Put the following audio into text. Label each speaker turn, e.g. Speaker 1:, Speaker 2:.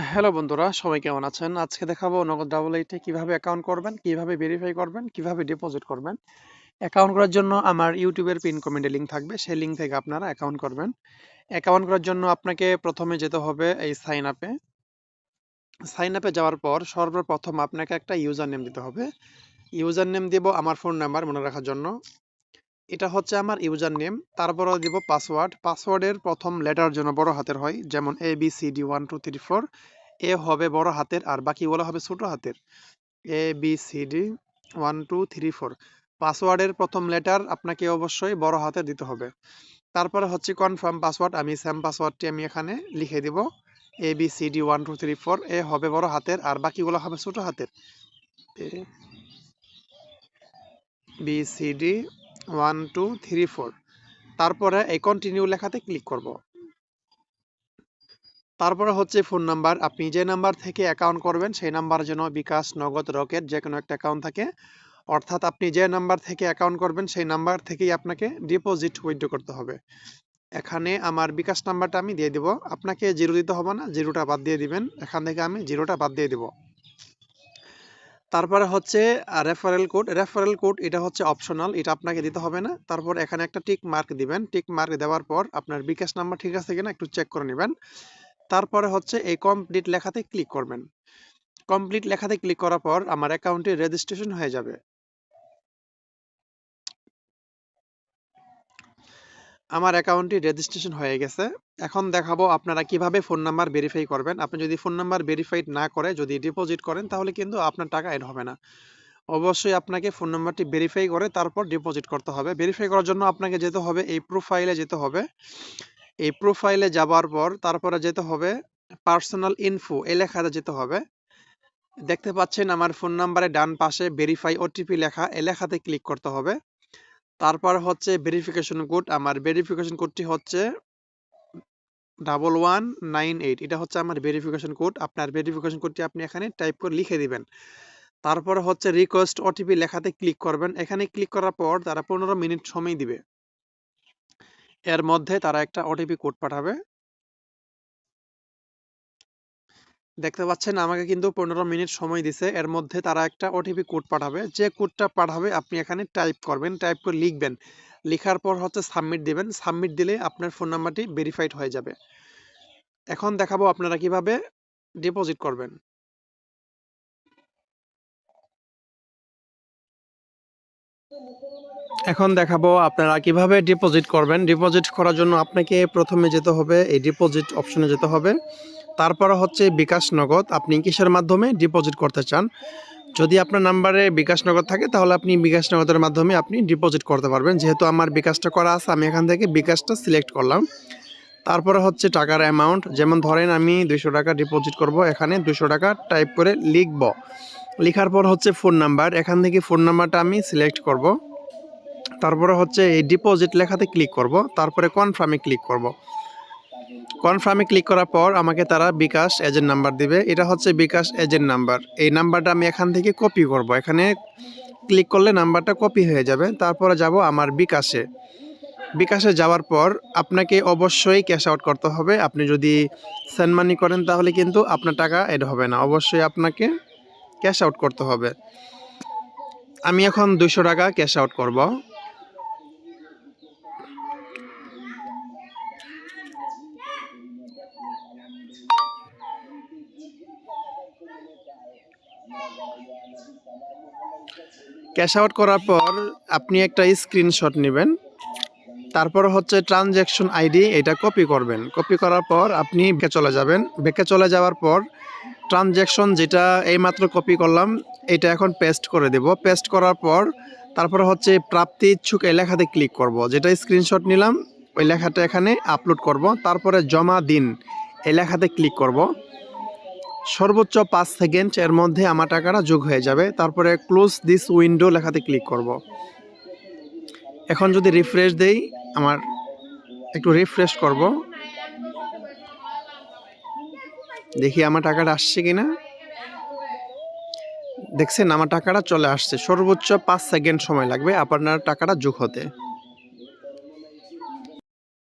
Speaker 1: Hello বন্ধুরা, সবাই কেমন আছেন? আজকে দেখাবো নগদ ডাবল এইটে কিভাবে অ্যাকাউন্ট করবেন, কিভাবে ভেরিফাই করবেন, কিভাবে ডিপোজিট করবেন। অ্যাকাউন্ট করার জন্য আমার ইউটিউবের পিন কমেন্টে লিঙ্ক থাকবে, সেই লিঙ্ক থেকে আপনারা অ্যাকাউন্ট করবেন। অ্যাকাউন্ট করার জন্য আপনাকে প্রথমে যেতে হবে এই সাইন আপে। সাইন আপে যাওয়ার পর সর্বপ্রথম আপনাকে একটা ইউজার নেম দিতে হবে। ইউজার নেম দিব আমার ফোন নাম্বার মনে রাখার জন্য। এটা হচ্ছে আমার ইউজার নেম। তারপরে দিব পাসওয়ার্ড। পাসওয়ার্ডের প্রথম লেটার যেন বড় হাতের হয়, যেমন ABCD 1 2 3 4। এ হবে বড় হাতের আর বাকিগুলো হবে ছোট হাতের। ABCD 1 2 3 4। পাসওয়ার্ডের প্রথম লেটার আপনাকে অবশ্যই বড় হাতে দিতে হবে। তারপরে হচ্ছে কনফার্ম পাসওয়ার্ড, আমি সেম পাসওয়ার্ডটি আমি এখানে লিখে দিব। ABCD 1 2 3 4। এ হবে বড় হাতের আর বাকিগুলো হবে ছোট হাতের। ABCD 1 2 3 4। তারপরে এই কন্টিনিউ লেখাতে ক্লিক করব। তারপরে হচ্ছে ফোন নাম্বার, আপনি যে নাম্বার থেকে অ্যাকাউন্ট করবেন সেই নাম্বার যেন বিকাশ, নগদ, রকেট যে কোনো একটা অ্যাকাউন্ট থাকে। অর্থাৎ আপনি যে নাম্বার থেকে অ্যাকাউন্ট করবেন সেই নাম্বার থেকেই আপনাকে ডিপোজিট উইথড্র করতে হবে। এখানে আমার বিকাশ নাম্বারটা আমি দিয়ে দিব। আপনাকে জিরো দিতে হবে না, জিরোটা বাদ দিয়ে দিবেন। এখান থেকে আমি জিরোটা বাদ দিয়ে দিব। তারপরে হচ্ছে রেফারেল কোড। রেফারেল কোড এটা হচ্ছে অপশনাল, এটা আপনাকে দিতে হবে না। তারপর এখানে একটা টিক মার্ক দিবেন। টিক মার্ক দেওয়ার পর আপনার বিকাশ নাম্বার ঠিক আছে কিনা একটু চেক করে নেবেন। তারপরে হচ্ছে এই কমপ্লিট লেখাতে ক্লিক করবেন। কমপ্লিট লেখাতে ক্লিক করার পর আমার অ্যাকাউন্টে রেজিস্ট্রেশন হয়ে যাবে। আমার অ্যাকাউন্টটি রেজিস্ট্রেশন হয়ে গেছে। এখন দেখাবো আপনারা কিভাবে ফোন নাম্বার ভেরিফাই করবেন। আপনি যদি ফোন নাম্বার ভেরিফাইড না করে যদি ডিপোজিট করেন তাহলে কিন্তু আপনার টাকা এড হবে না। অবশ্যই আপনাকে ফোন নাম্বারটি ভেরিফাই করে তারপর ডিপোজিট করতে হবে। ভেরিফাই করার জন্য আপনাকে যেতে হবে এই প্রোফাইলে যেতে হবে। এই প্রোফাইলে যাবার পর তারপরে যেতে হবে পার্সোনাল ইনফো এই লেখাতে যেতে হবে। দেখতে পাচ্ছেন আমার ফোন নাম্বারে ডান পাশে ভেরিফাই ওটিপি লেখা, এই লেখাতে ক্লিক করতে হবে। তারপর হচ্ছে ভেরিফিকেশন কোড, আমার ভেরিফিকেশন কোডটি হচ্ছে 1198। এটা হচ্ছে আমার ভেরিফিকেশন কোড। আপনার ভেরিফিকেশন কোডটি আপনি এখানে টাইপ করে লিখে দিবেন। তারপরে হচ্ছে রিকোয়েস্ট ওটিপি লেখাতে ক্লিক করবেন। এখানে ক্লিক করার পর তারা 15 মিনিট সময় দিবে। এর মধ্যে তারা একটা ওটিপি কোড পাঠাবে। দেখতে পাচ্ছেন আমাকে কিন্তু 15 মিনিট সময় দিছে। এর মধ্যে তারা একটা ওটিপি কোড পাঠাবে। যে কোডটা পাঠাবে আপনি এখানে টাইপ করবেন, টাইপ করে লিখবেন। লিখার পর হচ্ছে সাবমিট দিবেন। সাবমিট দিলে আপনার ফোন নাম্বারটি ভেরিফাইড হয়ে যাবে। এখন দেখাবো আপনারা কিভাবে ডিপোজিট করবেন। এখন দেখাবো আপনারা কিভাবে ডিপোজিট করবেন। ডিপোজিট করার জন্য আপনাকে প্রথমে যেতে হবে এই ডিপোজিট অপশনে যেতে হবে। তারপরে হচ্ছে বিকাশ, নগদ। আপনি কিসের মাধ্যমে ডিপোজিট করতে চান? যদি আপনার নাম্বারে বিকাশ, নগদ থাকে তাহলে আপনি বিকাশ, নগদের মাধ্যমে আপনি ডিপোজিট করতে পারবেন। যেহেতু আমার বিকাশটা করা আছে আমি এখান থেকে বিকাশটা সিলেক্ট করলাম। তারপরে হচ্ছে টাকার অ্যামাউন্ট, যেমন ধরেন আমি 200 টাকা ডিপোজিট করব। এখানে 200 টাকা টাইপ করে লিখব। লেখার পর হচ্ছে ফোন নাম্বার, এখান থেকে ফোন নাম্বারটা আমি সিলেক্ট করব। তারপরে হচ্ছে এই ডিপোজিট লেখাতে ক্লিক করব। তারপরে কনফার্মে ক্লিক করব। কনফার্মে ক্লিক করার পর আমাকে তারা বিকাশ এজেন্ট নাম্বার দিবে। এটা হচ্ছে বিকাশ এজেন্ট নাম্বার। এই নাম্বারটা আমি এখান থেকে কপি করব। এখানে ক্লিক করলে নাম্বারটা কপি হয়ে যাবে। তারপরে যাব আমার বিকাশে। বিকাশে যাওয়ার পর আপনাকে অবশ্যই ক্যাশ আউট করতে হবে। আপনি যদি সেন্ড মানি করেন তাহলে কিন্তু আপনার টাকা এড হবে না। অবশ্যই আপনাকে ক্যাশ আউট করতে হবে। আমি এখন 200 টাকা ক্যাশ আউট করব। ক্যাশ আউট করার পর আপনি একটা স্ক্রিনশট নেবেন। তারপর হচ্ছে ট্রানজ্যাকশন আইডি, এটা কপি করবেন। কপি করার পর আপনি ব্যাকে চলে যাবেন। ব্যাকে চলে যাওয়ার পর ট্রানজ্যাকশন যেটা এইমাত্র কপি করলাম এটা এখন পেস্ট করে দেব। পেস্ট করার পর তারপরে হচ্ছে প্রাপ্তি ইচ্ছুক এই লেখাতে ক্লিক করব। যেটা স্ক্রিনশট নিলাম ওই লেখাটা এখানে আপলোড করব। তারপরে জমা দিন এই লেখাতে ক্লিক করব। সর্বোচ্চ 5 সেকেন্ড এর মধ্যে আমার টাকাটা যোগ হয়ে যাবে। তারপরে ক্লোজ দিস উইন্ডো লেখাতে ক্লিক করব। এখন যদি রিফ্রেশ দেই, আমার একটু রিফ্রেশ করব, দেখি আমার টাকাটা আসছে কিনা। দেখছেন আমার টাকাটা চলে আসছে। সর্বোচ্চ 5 সেকেন্ড সময় লাগবে আপনার টাকাটা যোগ হতে।